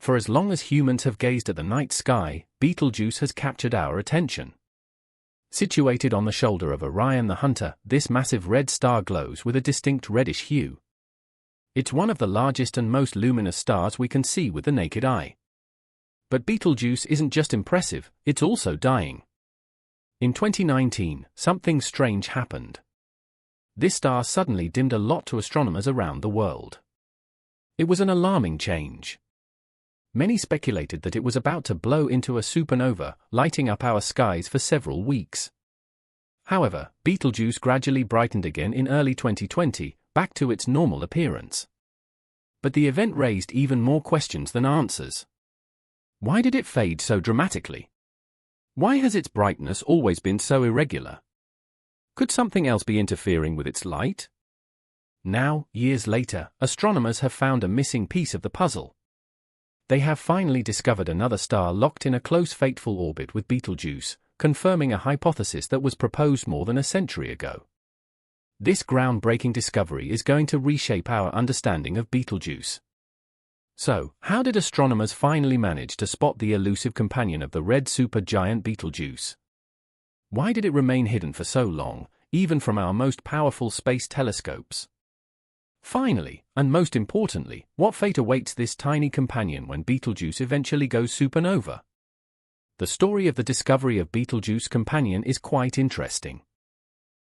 For as long as humans have gazed at the night sky, Betelgeuse has captured our attention. Situated on the shoulder of Orion the Hunter, this massive red star glows with a distinct reddish hue. It's one of the largest and most luminous stars we can see with the naked eye. But Betelgeuse isn't just impressive, it's also dying. In 2019, something strange happened. This star suddenly dimmed a lot to astronomers around the world. It was an alarming change. Many speculated that it was about to blow into a supernova, lighting up our skies for several weeks. However, Betelgeuse gradually brightened again in early 2020, back to its normal appearance. But the event raised even more questions than answers. Why did it fade so dramatically? Why has its brightness always been so irregular? Could something else be interfering with its light? Now, years later, astronomers have found a missing piece of the puzzle. They have finally discovered another star locked in a close fateful orbit with Betelgeuse, confirming a hypothesis that was proposed more than a century ago. This groundbreaking discovery is going to reshape our understanding of Betelgeuse. So, how did astronomers finally manage to spot the elusive companion of the red supergiant Betelgeuse? Why did it remain hidden for so long, even from our most powerful space telescopes? Finally, and most importantly, what fate awaits this tiny companion when Betelgeuse eventually goes supernova? The story of the discovery of Betelgeuse companion is quite interesting.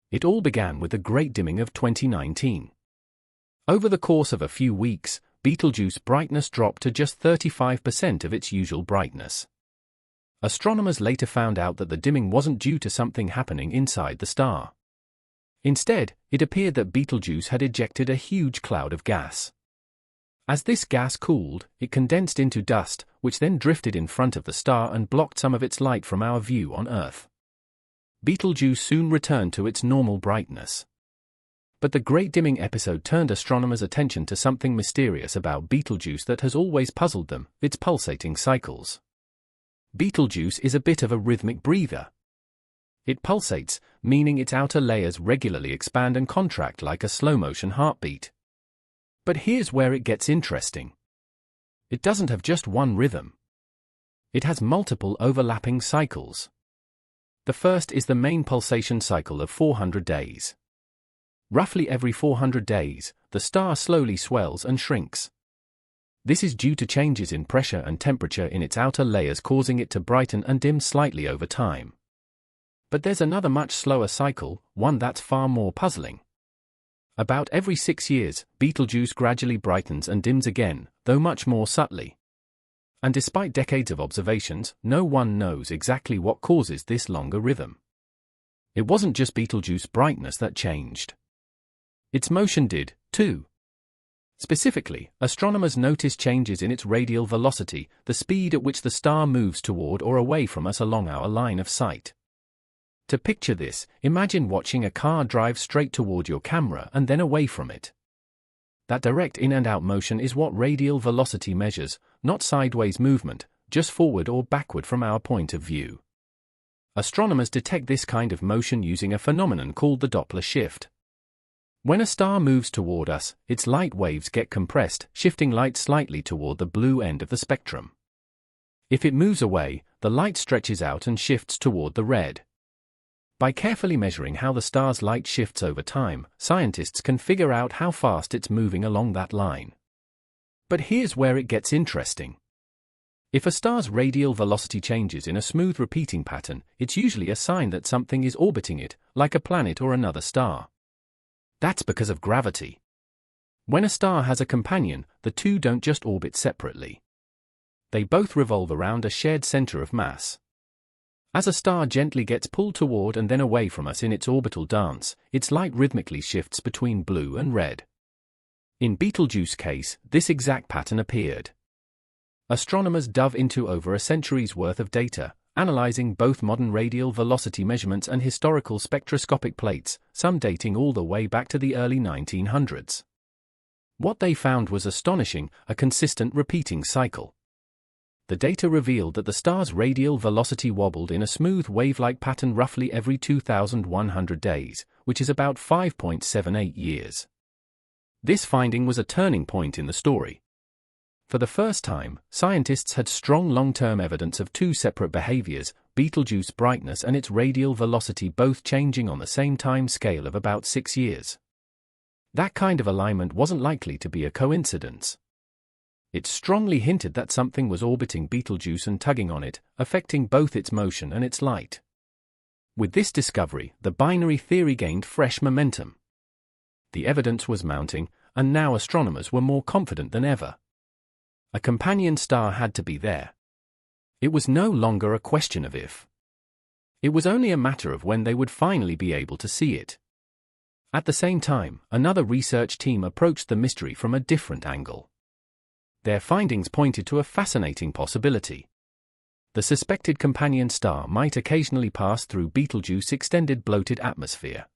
It all began with the Great Dimming of 2019. Over the course of a few weeks, Betelgeuse brightness dropped to just 35% of its usual brightness. Astronomers later found out that the dimming wasn't due to something happening inside the star. Instead, it appeared that Betelgeuse had ejected a huge cloud of gas. As this gas cooled, it condensed into dust, which then drifted in front of the star and blocked some of its light from our view on Earth. Betelgeuse soon returned to its normal brightness. But the Great Dimming episode turned astronomers' attention to something mysterious about Betelgeuse that has always puzzled them: its pulsating cycles. Betelgeuse is a bit of a rhythmic breather. It pulsates, meaning its outer layers regularly expand and contract like a slow-motion heartbeat. But here's where it gets interesting. It doesn't have just one rhythm. It has multiple overlapping cycles. The first is the main pulsation cycle of 400 days. Roughly every 400 days, the star slowly swells and shrinks. This is due to changes in pressure and temperature in its outer layers, causing it to brighten and dim slightly over time. But there's another much slower cycle, one that's far more puzzling. About every 6 years, Betelgeuse gradually brightens and dims again, though much more subtly. And despite decades of observations, no one knows exactly what causes this longer rhythm. It wasn't just Betelgeuse's brightness that changed. Its motion did, too. Specifically, astronomers noticed changes in its radial velocity, the speed at which the star moves toward or away from us along our line of sight. To picture this, imagine watching a car drive straight toward your camera and then away from it. That direct in and out motion is what radial velocity measures, not sideways movement, just forward or backward from our point of view. Astronomers detect this kind of motion using a phenomenon called the Doppler shift. When a star moves toward us, its light waves get compressed, shifting light slightly toward the blue end of the spectrum. If it moves away, the light stretches out and shifts toward the red. By carefully measuring how the star's light shifts over time, scientists can figure out how fast it's moving along that line. But here's where it gets interesting. If a star's radial velocity changes in a smooth repeating pattern, it's usually a sign that something is orbiting it, like a planet or another star. That's because of gravity. When a star has a companion, the two don't just orbit separately. They both revolve around a shared center of mass. As a star gently gets pulled toward and then away from us in its orbital dance, its light rhythmically shifts between blue and red. In Betelgeuse's case, this exact pattern appeared. Astronomers dove into over a century's worth of data, analyzing both modern radial velocity measurements and historical spectroscopic plates, some dating all the way back to the early 1900s. What they found was astonishing: a consistent repeating cycle. The data revealed that the star's radial velocity wobbled in a smooth wave-like pattern roughly every 2,100 days, which is about 5.78 years. This finding was a turning point in the story. For the first time, scientists had strong long-term evidence of two separate behaviors, Betelgeuse brightness and its radial velocity both changing on the same time scale of about 6 years. That kind of alignment wasn't likely to be a coincidence. It strongly hinted that something was orbiting Betelgeuse and tugging on it, affecting both its motion and its light. With this discovery, the binary theory gained fresh momentum. The evidence was mounting, and now astronomers were more confident than ever. A companion star had to be there. It was no longer a question of if. It was only a matter of when they would finally be able to see it. At the same time, another research team approached the mystery from a different angle. Their findings pointed to a fascinating possibility. The suspected companion star might occasionally pass through Betelgeuse's extended bloated atmosphere.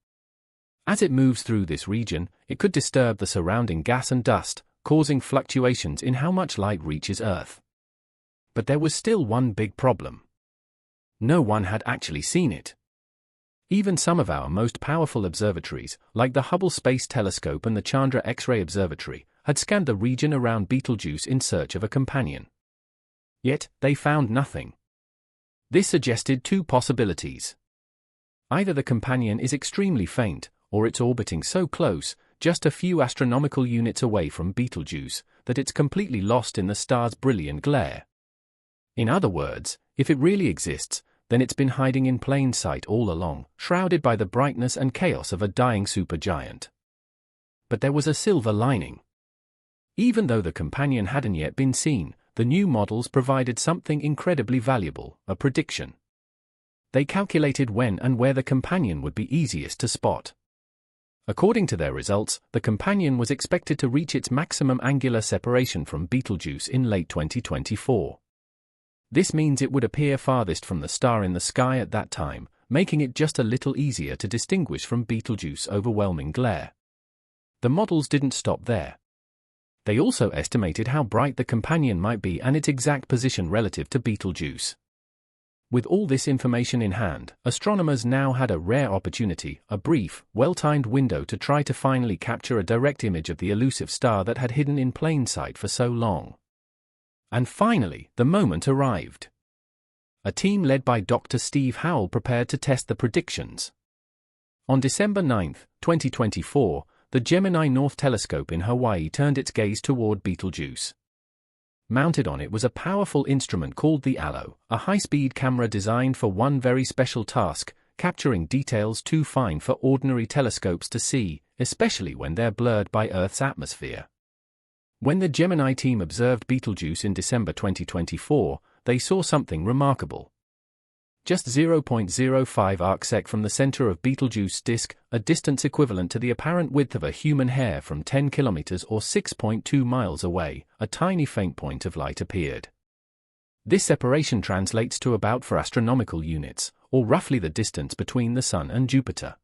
As it moves through this region, it could disturb the surrounding gas and dust, causing fluctuations in how much light reaches Earth. But there was still one big problem. No one had actually seen it. Even some of our most powerful observatories, like the Hubble Space Telescope and the Chandra X-ray Observatory, had scanned the region around Betelgeuse in search of a companion. Yet, they found nothing. This suggested two possibilities. Either the companion is extremely faint, or it's orbiting so close, just a few astronomical units away from Betelgeuse, that it's completely lost in the star's brilliant glare. In other words, if it really exists, then it's been hiding in plain sight all along, shrouded by the brightness and chaos of a dying supergiant. But there was a silver lining. Even though the companion hadn't yet been seen, the new models provided something incredibly valuable, a prediction. They calculated when and where the companion would be easiest to spot. According to their results, the companion was expected to reach its maximum angular separation from Betelgeuse in late 2024. This means it would appear farthest from the star in the sky at that time, making it just a little easier to distinguish from Betelgeuse's overwhelming glare. The models didn't stop there. They also estimated how bright the companion might be and its exact position relative to Betelgeuse. With all this information in hand, astronomers now had a rare opportunity, a brief, well-timed window to try to finally capture a direct image of the elusive star that had hidden in plain sight for so long. And finally, the moment arrived. A team led by Dr. Steve Howell prepared to test the predictions. On December 9, 2024, the Gemini North Telescope in Hawaii turned its gaze toward Betelgeuse. Mounted on it was a powerful instrument called the ALO, a high-speed camera designed for one very special task, capturing details too fine for ordinary telescopes to see, especially when they're blurred by Earth's atmosphere. When the Gemini team observed Betelgeuse in December 2024, they saw something remarkable. Just 0.05 arcsec from the center of Betelgeuse's disk, a distance equivalent to the apparent width of a human hair from 10 kilometers or 6.2 miles away, a tiny faint point of light appeared. This separation translates to about 4 astronomical units, or roughly the distance between the Sun and Jupiter.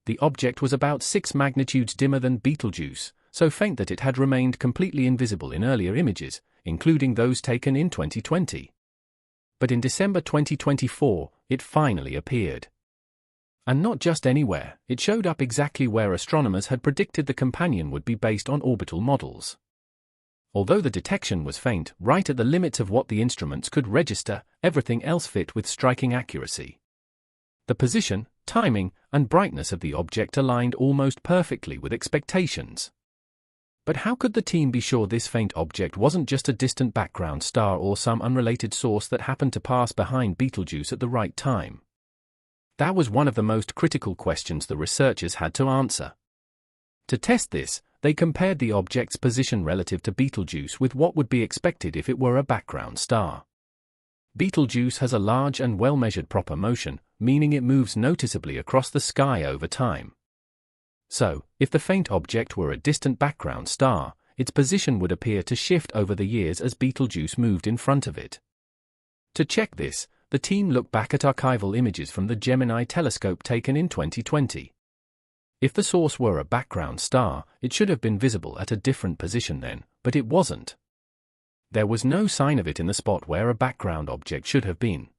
The object was about 6 magnitudes dimmer than Betelgeuse, so faint that it had remained completely invisible in earlier images, including those taken in 2020. But in December 2024, it finally appeared. And not just anywhere, it showed up exactly where astronomers had predicted the companion would be based on orbital models. Although the detection was faint, right at the limits of what the instruments could register, everything else fit with striking accuracy. The position, timing, and brightness of the object aligned almost perfectly with expectations. But how could the team be sure this faint object wasn't just a distant background star or some unrelated source that happened to pass behind Betelgeuse at the right time? That was one of the most critical questions the researchers had to answer. To test this, they compared the object's position relative to Betelgeuse with what would be expected if it were a background star. Betelgeuse has a large and well-measured proper motion, meaning it moves noticeably across the sky over time. So, if the faint object were a distant background star, its position would appear to shift over the years as Betelgeuse moved in front of it. To check this, the team looked back at archival images from the Gemini telescope taken in 2020. If the source were a background star, it should have been visible at a different position then, but it wasn't. There was no sign of it in the spot where a background object should have been.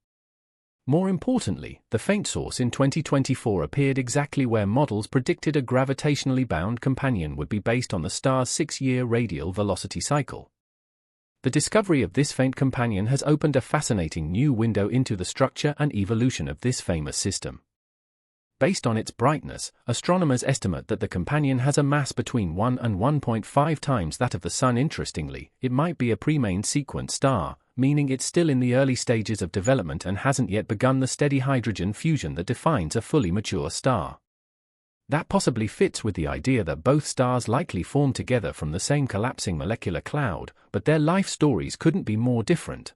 More importantly, the faint source in 2024 appeared exactly where models predicted a gravitationally bound companion would be based on the star's 6-year radial velocity cycle. the discovery of this faint companion has opened a fascinating new window into the structure and evolution of this famous system. Based on its brightness, astronomers estimate that the companion has a mass between 1 and 1.5 times that of the Sun. Interestingly, it might be a pre-main sequence star, meaning it's still in the early stages of development and hasn't yet begun the steady hydrogen fusion that defines a fully mature star. That possibly fits with the idea that both stars likely formed together from the same collapsing molecular cloud, but their life stories couldn't be more different.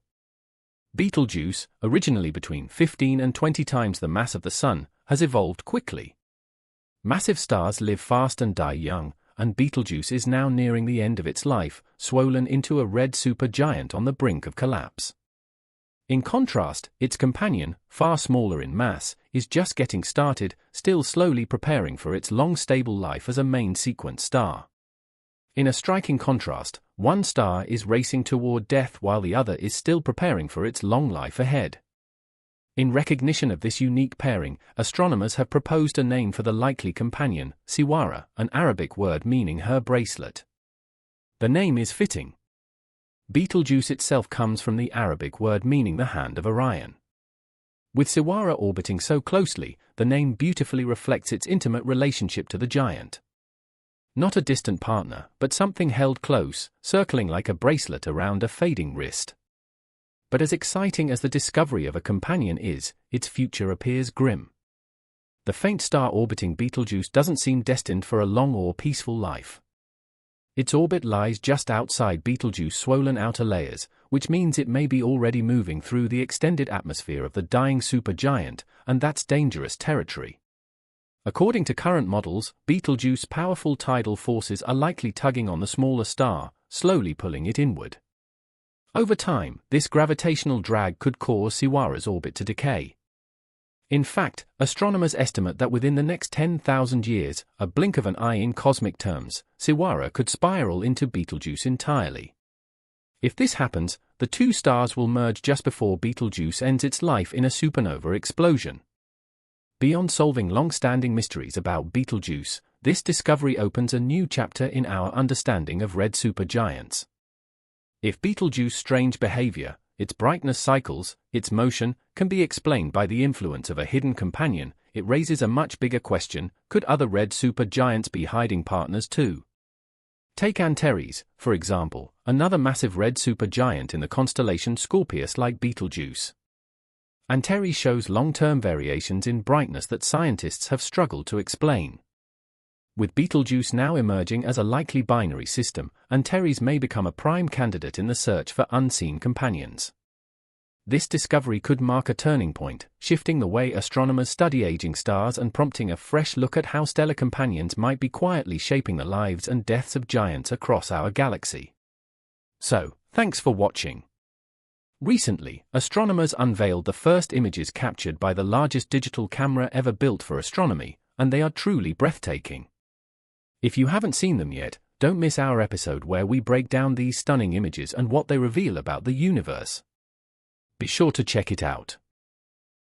Betelgeuse, originally between 15 and 20 times the mass of the Sun, has evolved quickly. Massive stars live fast and die young, and Betelgeuse is now nearing the end of its life, swollen into a red supergiant on the brink of collapse. In contrast, its companion, far smaller in mass, is just getting started, still slowly preparing for its long stable life as a main sequence star. In a striking contrast, one star is racing toward death while the other is still preparing for its long life ahead. In recognition of this unique pairing, astronomers have proposed a name for the likely companion, Siwara, an Arabic word meaning her bracelet. The name is fitting. Betelgeuse itself comes from the Arabic word meaning the hand of Orion. With Siwara orbiting so closely, the name beautifully reflects its intimate relationship to the giant. Not a distant partner, but something held close, circling like a bracelet around a fading wrist. But as exciting as the discovery of a companion is, its future appears grim. The faint star orbiting Betelgeuse doesn't seem destined for a long or peaceful life. Its orbit lies just outside Betelgeuse's swollen outer layers, which means it may be already moving through the extended atmosphere of the dying supergiant, and that's dangerous territory. According to current models, Betelgeuse's powerful tidal forces are likely tugging on the smaller star, slowly pulling it inward. Over time, this gravitational drag could cause Siwara's orbit to decay. In fact, astronomers estimate that within the next 10,000 years, a blink of an eye in cosmic terms, Siwara could spiral into Betelgeuse entirely. If this happens, the two stars will merge just before Betelgeuse ends its life in a supernova explosion. Beyond solving long-standing mysteries about Betelgeuse, this discovery opens a new chapter in our understanding of red supergiants. If Betelgeuse's strange behavior, its brightness cycles, its motion, can be explained by the influence of a hidden companion, it raises a much bigger question: could other red supergiants be hiding partners too? Take Antares, for example, another massive red supergiant in the constellation Scorpius like Betelgeuse. Antares shows long-term variations in brightness that scientists have struggled to explain. With Betelgeuse now emerging as a likely binary system, Antares may become a prime candidate in the search for unseen companions. This discovery could mark a turning point, shifting the way astronomers study aging stars and prompting a fresh look at how stellar companions might be quietly shaping the lives and deaths of giants across our galaxy. So, thanks for watching. Recently, astronomers unveiled the first images captured by the largest digital camera ever built for astronomy, and they are truly breathtaking. If you haven't seen them yet, don't miss our episode where we break down these stunning images and what they reveal about the universe. Be sure to check it out.